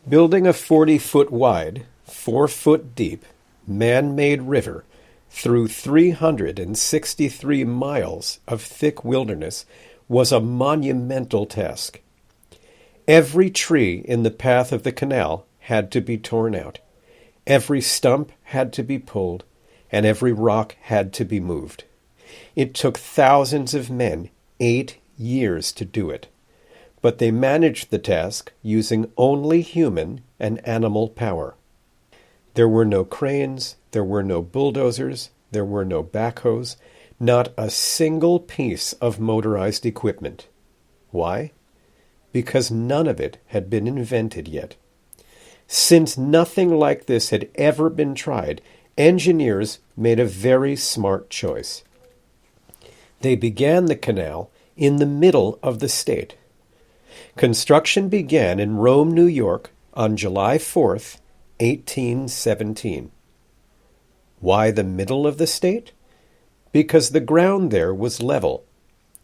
Building a 40-foot wide, 4-foot deep, man-made river through 363 miles of thick wilderness was a monumental task. Every tree in the path of the canal had to be torn out. Every stump had to be pulled, and every rock had to be moved. It took thousands of men 8 years to do it, but they managed the task using only human and animal power. There were no cranes, there were no bulldozers, there were no backhoes, not a single piece of motorized equipment. Why? Because none of it had been invented yet. Since nothing like this had ever been tried, engineers made a very smart choice. They began the canal in the middle of the state. Construction began in Rome, New York on July 4th, 1817. Why the middle of the state? Because the ground there was level.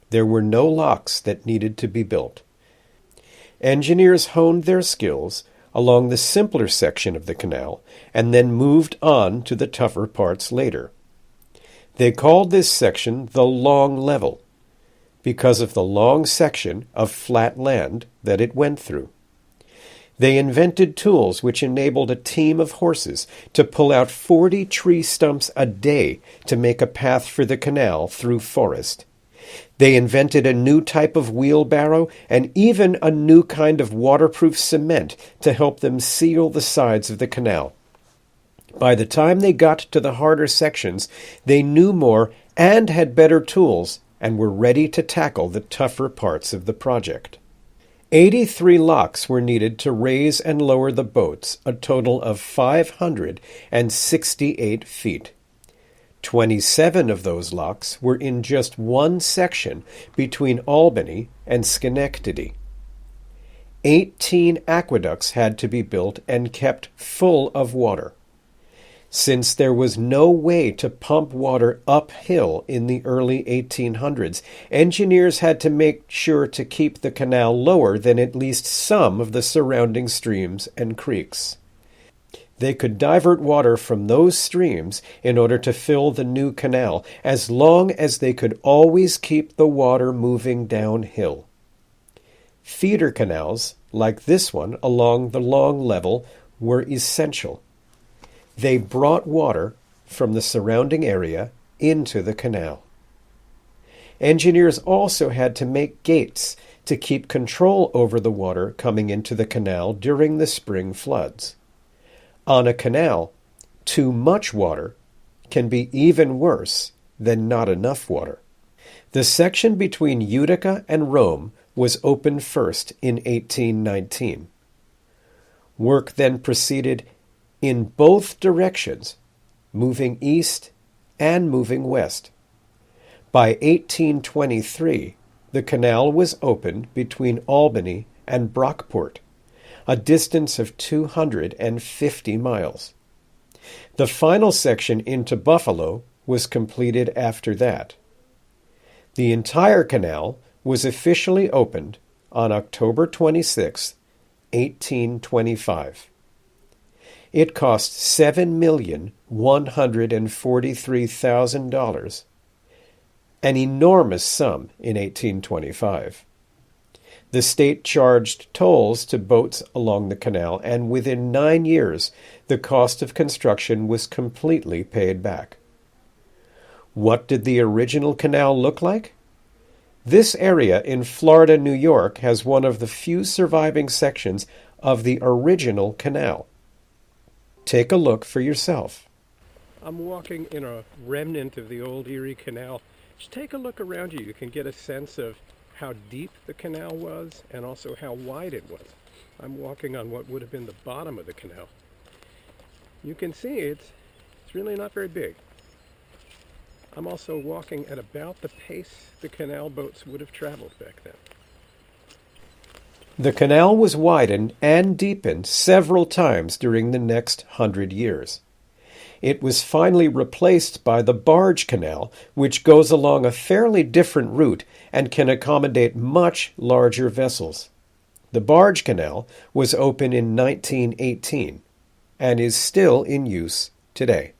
There were no locks that needed to be built. Engineers honed their skills along the simpler section of the canal and then moved on to the tougher parts later. They called this section the long level because of the long section of flat land that it went through. They invented tools which enabled a team of horses to pull out 40 tree stumps a day to make a path for the canal through forest. They invented a new type of wheelbarrow and even a new kind of waterproof cement to help them seal the sides of the canal. By the time they got to the harder sections, they knew more and had better tools and were ready to tackle the tougher parts of the project. 83 locks were needed to raise and lower the boats, a total of 568 feet. 27 of those locks were in just one section between Albany and Schenectady. 18 aqueducts had to be built and kept full of water. Since there was no way to pump water uphill in the early 1800s, engineers had to make sure to keep the canal lower than at least some of the surrounding streams and creeks. They could divert water from those streams in order to fill the new canal, as long as they could always keep the water moving downhill. Feeder canals, like this one along the long level, were essential. They brought water from the surrounding area into the canal. Engineers also had to make gates to keep control over the water coming into the canal during the spring floods. On a canal, too much water can be even worse than not enough water. The section between Utica and Rome was opened first in 1819. Work then proceeded in both directions, moving east and moving west. By 1823, the canal was opened between Albany and Brockport, a distance of 250 miles. The final section into Buffalo was completed after that. The entire canal was officially opened on October 26, 1825. It cost $7,143,000, an enormous sum in 1825. The state charged tolls to boats along the canal, and within 9 years, the cost of construction was completely paid back. What did the original canal look like? This area in Florida, New York, has one of the few surviving sections of the original canal. Take a look for yourself. I'm walking in a remnant of the old Erie Canal. Just take a look around you. You can get a sense of how deep the canal was and also how wide it was. I'm walking on what would have been the bottom of the canal. You can see it's really not very big. I'm also walking at about the pace the canal boats would have traveled back then. The canal was widened and deepened several times during the next 100 years. It was finally replaced by the barge canal, which goes along a fairly different route and can accommodate much larger vessels. The barge canal was opened in 1918 and is still in use today.